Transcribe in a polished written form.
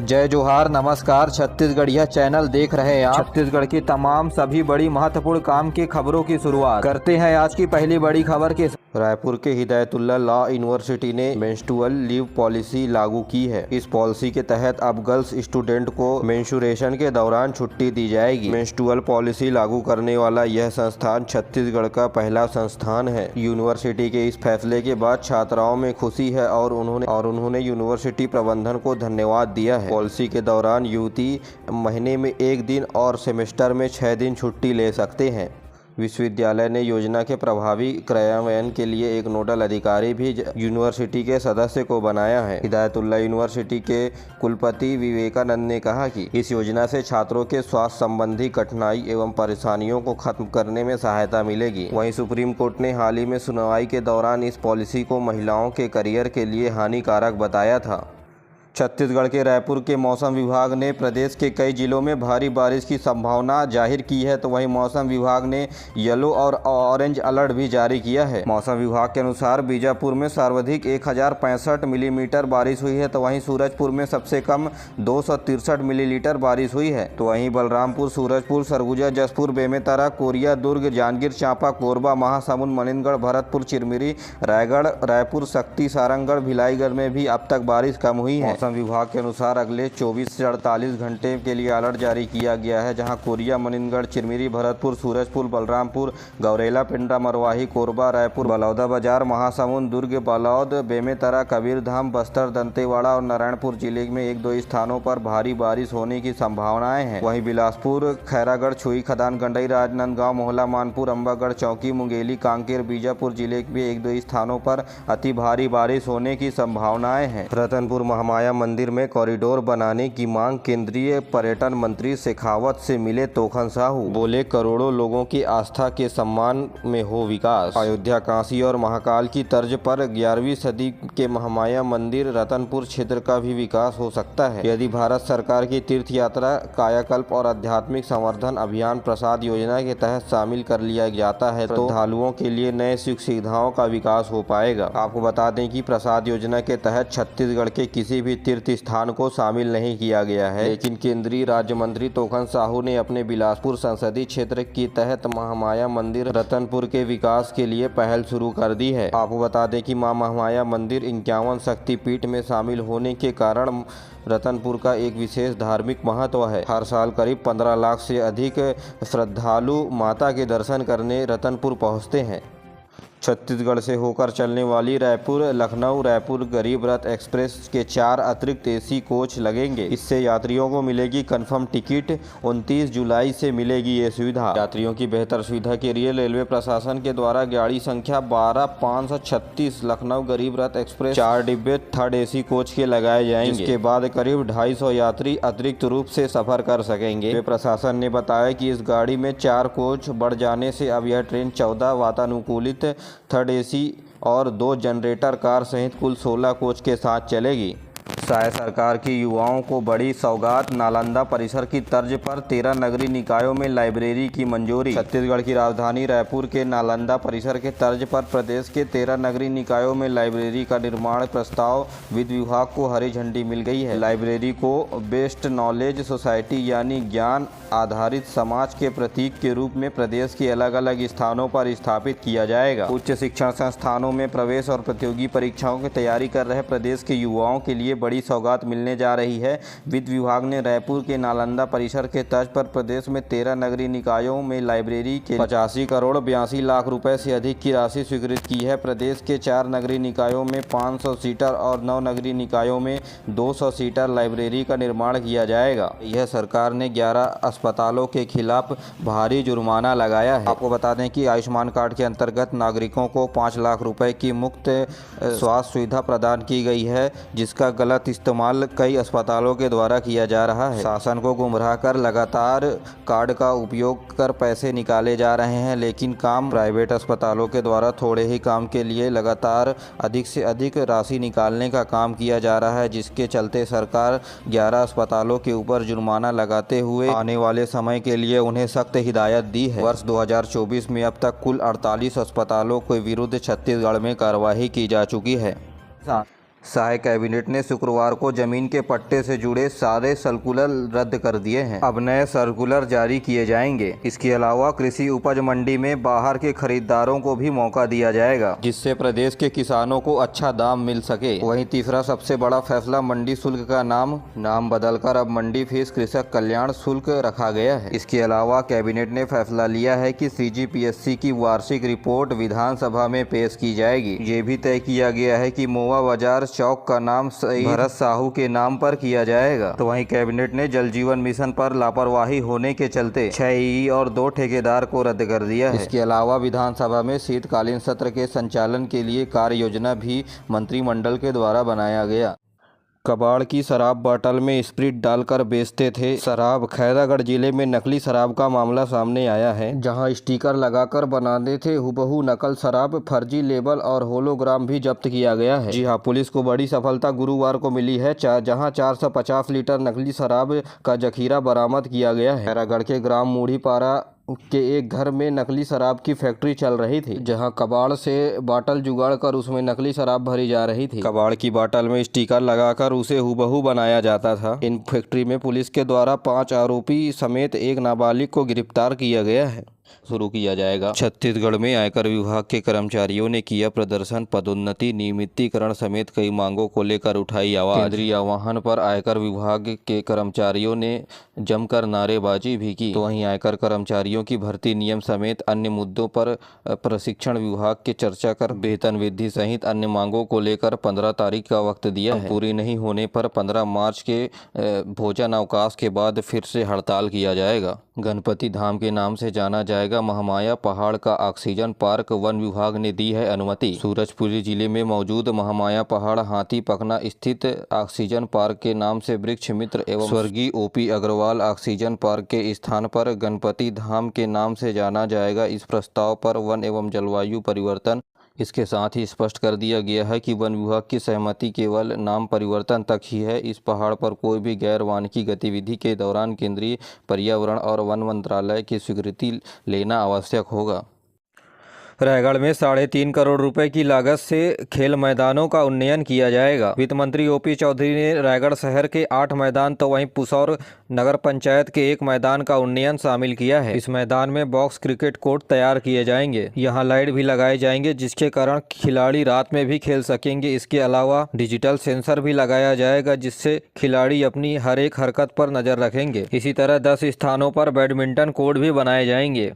जय जोहार, नमस्कार। छत्तीसगढ़िया चैनल देख रहे हैं आप। छत्तीसगढ़ की तमाम सभी बड़ी महत्वपूर्ण काम की खबरों की शुरुआत करते हैं आज की पहली बड़ी खबर के। रायपुर के हिदायतुल्ला लॉ यूनिवर्सिटी ने मेंस्ट्रुअल लीव पॉलिसी लागू की है। इस पॉलिसी के तहत अब गर्ल्स स्टूडेंट को मेंस्ट्रुएशन के दौरान छुट्टी दी जाएगी। मेंस्ट्रुअल पॉलिसी लागू करने वाला यह संस्थान छत्तीसगढ़ का पहला संस्थान है। यूनिवर्सिटी के इस फैसले के बाद छात्राओं में खुशी है और उन्होंने यूनिवर्सिटी प्रबंधन को धन्यवाद दिया है। पॉलिसी के दौरान युवती महीने में 1 दिन और सेमेस्टर में 6 दिन छुट्टी ले सकते हैं। विश्वविद्यालय ने योजना के प्रभावी क्रियान्वयन के लिए एक नोडल अधिकारी भी यूनिवर्सिटी के सदस्य को बनाया है। हिदायतुल्ला यूनिवर्सिटी के कुलपति विवेकानंद ने कहा कि इस योजना से छात्रों के स्वास्थ्य संबंधी कठिनाई एवं परेशानियों को खत्म करने में सहायता मिलेगी। वहीं सुप्रीम कोर्ट ने हाल ही में सुनवाई के दौरान इस पॉलिसी को महिलाओं के करियर के लिए हानिकारक बताया था। छत्तीसगढ़ के रायपुर के मौसम विभाग ने प्रदेश के कई जिलों में भारी बारिश की संभावना जाहिर की है, तो वहीं मौसम विभाग ने येलो और ऑरेंज अलर्ट भी जारी किया है। मौसम विभाग के अनुसार बीजापुर में सर्वाधिक 1065 मिलीमीटर बारिश हुई है, तो वहीं सूरजपुर में सबसे कम 263 मिलीलीटर बारिश हुई है। तो वहीं बलरामपुर, सूरजपुर, सरगुजा, जसपुर, बेमेतरा, कोरिया, दुर्ग, जांजगीर चांपा, कोरबा, महासमुंद, मनेन्द्रगढ़, भरतपुर, चिरमिरी, रायगढ़, रायपुर, शक्ति, सारंगगढ़, भिलाईगढ़ में भी अब तक बारिश कम हुई है। मौसम विभाग के अनुसार अगले 24 से 48 घंटे के लिए अलर्ट जारी किया गया है, जहां कोरिया, मनेन्द्रगढ़, चिरमिरी, भरतपुर, सूरजपुर, बलरामपुर, गौरेला, पिंडरा, मरवाही, कोरबा, रायपुर, बलौदाबाजार, महासमुंद, दुर्ग, बालोद, बेमेतरा, कबीरधाम, बस्तर, दंतेवाड़ा और नारायणपुर जिले में 1-2 स्थानों पर भारी बारिश होने की संभावनाएं हैं। वहीं बिलासपुर, खैरागढ़, छुई खदान, गंडई, राजनांदगांव, मोहला, मानपुर, अंबागढ़, चौकी, मुंगेली, कांकेर, बीजापुर जिले में 1-2 स्थानों पर अति भारी बारिश होने की संभावनाएं हैं। रतनपुर महामाया मंदिर में कॉरिडोर बनाने की मांग केंद्रीय पर्यटन मंत्री शेखावत से मिले तोखन साहू। बोले, करोड़ों लोगों की आस्था के सम्मान में हो विकास। अयोध्या, काशी और महाकाल की तर्ज पर 11वीं सदी के महामाया मंदिर रतनपुर क्षेत्र का भी विकास हो सकता है यदि भारत सरकार की तीर्थ यात्रा, कायाकल्प और आध्यात्मिक संवर्धन अभियान प्रसाद योजना के तहत शामिल कर लिया जाता है, तो श्रद्धालुओं के लिए नए सुख सुविधाओं का विकास हो पाएगा। आपको बता दें कि प्रसाद योजना के तहत छत्तीसगढ़ के किसी भी तीर्थ स्थान को शामिल नहीं किया गया है, लेकिन केंद्रीय राज्य मंत्री तोखन साहू ने अपने बिलासपुर संसदीय क्षेत्र के तहत महामाया मंदिर रतनपुर के विकास के लिए पहल शुरू कर दी है। आपको बता दें कि मां महामाया मंदिर 51 शक्तिपीठ में शामिल होने के कारण रतनपुर का एक विशेष धार्मिक महत्व है। हर साल करीब 15 लाख से अधिक श्रद्धालु माता के दर्शन करने रतनपुर पहुँचते हैं। छत्तीसगढ़ से होकर चलने वाली रायपुर लखनऊ रायपुर गरीब रथ एक्सप्रेस के 4 अतिरिक्त एसी कोच लगेंगे। इससे यात्रियों को मिलेगी कंफर्म टिकट। 29 जुलाई से मिलेगी ये सुविधा। यात्रियों की बेहतर सुविधा के लिए रेलवे प्रशासन के द्वारा गाड़ी संख्या 12536 लखनऊ गरीब रथ एक्सप्रेस 4 डिब्बे थर्ड एसी कोच के लगाए जाएंगे। इसके बाद करीब 250 यात्री अतिरिक्त रूप से सफर कर सकेंगे। रेलवे प्रशासन ने बताया कि इस गाड़ी में 4 कोच बढ़ जाने से अब यह ट्रेन 14 वातानुकूलित थर्ड एसी और 2 जनरेटर कार सहित कुल 16 कोच के साथ चलेगी। साय सरकार की युवाओं को बड़ी सौगात। नालंदा परिसर की तर्ज पर 13 नगरीय निकायों में लाइब्रेरी की मंजूरी। छत्तीसगढ़ की राजधानी रायपुर के नालंदा परिसर के तर्ज पर प्रदेश के 13 नगरीय निकायों में लाइब्रेरी का निर्माण प्रस्ताव वित्त विभाग को हरी झंडी मिल गई है। लाइब्रेरी को बेस्ट नॉलेज सोसाइटी यानी ज्ञान आधारित समाज के प्रतीक के रूप में प्रदेश के अलग अलग स्थानों पर स्थापित किया जाएगा। उच्च शिक्षण संस्थानों में प्रवेश और प्रतियोगी परीक्षाओं की तैयारी कर रहे प्रदेश के युवाओं के लिए बड़ी सौगात मिलने जा रही है। वित्त विभाग ने रायपुर के नालंदा परिसर के तर्ज पर प्रदेश में 13 नगरीय निकायों में लाइब्रेरी के 85 करोड़ 82 लाख रुपए से अधिक की राशि स्वीकृत की है। प्रदेश के 4 नगरीय निकायों में 500 सीटर और 9 नगरीय निकायों में 200 सीटर लाइब्रेरी का निर्माण किया जाएगा। यह सरकार ने 11 अस्पतालों के खिलाफ भारी जुर्माना लगाया है। आपको बता दें कि आयुष्मान कार्ड के अंतर्गत नागरिकों को 5 लाख रुपए की मुफ्त स्वास्थ्य सुविधा प्रदान की गई है, जिसका गलत इस्तेमाल कई अस्पतालों के द्वारा किया जा रहा है। शासन को गुमराह कर लगातार कार्ड का उपयोग कर पैसे निकाले जा रहे हैं, लेकिन काम प्राइवेट अस्पतालों के द्वारा थोड़े ही काम के लिए लगातार अधिक से अधिक राशि निकालने का काम किया जा रहा है, जिसके चलते सरकार 11 अस्पतालों के ऊपर जुर्माना लगाते हुए आने वाले समय के लिए उन्हें सख्त हिदायत दी है। वर्ष 2024 में अब तक कुल 48 अस्पतालों के विरुद्ध छत्तीसगढ़ में कार्रवाई की जा चुकी है। शाही कैबिनेट ने शुक्रवार को जमीन के पट्टे से जुड़े सारे सर्कुलर रद्द कर दिए हैं। अब नए सर्कुलर जारी किए जाएंगे। इसके अलावा कृषि उपज मंडी में बाहर के खरीदारों को भी मौका दिया जाएगा, जिससे प्रदेश के किसानों को अच्छा दाम मिल सके। वहीं तीसरा सबसे बड़ा फैसला, मंडी शुल्क का नाम बदलकर अब मंडी फीस कृषक कल्याण शुल्क रखा गया है। इसके अलावा कैबिनेट ने फैसला लिया है कि CGPSC की वार्षिक रिपोर्ट विधानसभा में पेश की जाएगी। ये भी तय किया गया है कि मोवा बाजार चौक का नाम भरत साहू के नाम पर किया जाएगा। तो वहीं कैबिनेट ने जल जीवन मिशन पर लापरवाही होने के चलते 6 EE और 2 ठेकेदार को रद्द कर दिया है। इसके अलावा विधानसभा में शीतकालीन सत्र के संचालन के लिए कार्य योजना भी मंत्रिमंडल के द्वारा बनाया गया। कबाड़ की शराब बोतल में स्प्रिट डालकर बेचते थे शराब। खैरागढ़ जिले में नकली शराब का मामला सामने आया है, जहां स्टिकर लगाकर बनाते थे हुबहू नकल शराब। फर्जी लेबल और होलोग्राम भी जब्त किया गया है। जी हां, पुलिस को बड़ी सफलता गुरुवार को मिली है, जहां 450 लीटर नकली शराब का जखीरा बरामद किया गया है। खैरागढ़ के ग्राम मूढ़ीपारा के एक घर में नकली शराब की फैक्ट्री चल रही थी, जहां कबाड़ से बाटल जुगाड़ कर उसमें नकली शराब भरी जा रही थी। कबाड़ की बाटल में स्टिकर लगाकर उसे हुबहू बनाया जाता था। इन फैक्ट्री में पुलिस के द्वारा 5 आरोपी समेत एक नाबालिग को गिरफ्तार किया गया है। शुरू किया जाएगा। छत्तीसगढ़ में आयकर विभाग के कर्मचारियों ने किया प्रदर्शन। पदोन्नति, नियमितीकरण समेत कई मांगों को लेकर उठाई आवाज। केंद्रीय आह्वान पर आयकर विभाग के कर्मचारियों ने जमकर नारेबाजी भी की। तो वहीं आयकर कर्मचारियों की भर्ती नियम समेत अन्य मुद्दों पर प्रशिक्षण विभाग के चर्चा कर वेतन वृद्धि सहित अन्य मांगों को लेकर 15 तारीख का वक्त दिया है। पूरी नहीं होने पर 15 मार्च के भोजन अवकाश के बाद फिर से हड़ताल किया जाएगा। गणपति धाम के नाम से जाना जाएगा महामाया पहाड़ का ऑक्सीजन पार्क, वन विभाग ने दी है अनुमति। सूरजपुर जिले में मौजूद महामाया पहाड़ हाथी पखना स्थित ऑक्सीजन पार्क के नाम से वृक्ष मित्र एवं स्वर्गीय OP अग्रवाल ऑक्सीजन पार्क के स्थान पर गणपति धाम के नाम से जाना जाएगा। इस प्रस्ताव पर वन एवं जलवायु परिवर्तन इसके साथ ही स्पष्ट कर दिया गया है कि वन विभाग की सहमति केवल नाम परिवर्तन तक ही है। इस पहाड़ पर कोई भी गैर वानिकी गतिविधि के दौरान केंद्रीय पर्यावरण और वन मंत्रालय की स्वीकृति लेना आवश्यक होगा। रायगढ़ में 3.5 करोड़ रुपए की लागत से खेल मैदानों का उन्नयन किया जाएगा। वित्त मंत्री OP चौधरी ने रायगढ़ शहर के 8 मैदान तो वहीं पुसौर नगर पंचायत के 1 मैदान का उन्नयन शामिल किया है। इस मैदान में बॉक्स क्रिकेट कोर्ट तैयार किए जाएंगे। यहां लाइट भी लगाए जाएंगे, जिसके कारण खिलाड़ी रात में भी खेल सकेंगे। इसके अलावा डिजिटल सेंसर भी लगाया जाएगा, जिससे खिलाड़ी अपनी हर एक हरकत पर नजर रखेंगे। इसी तरह 10 स्थानों पर बैडमिंटन कोर्ट भी बनाए जाएंगे।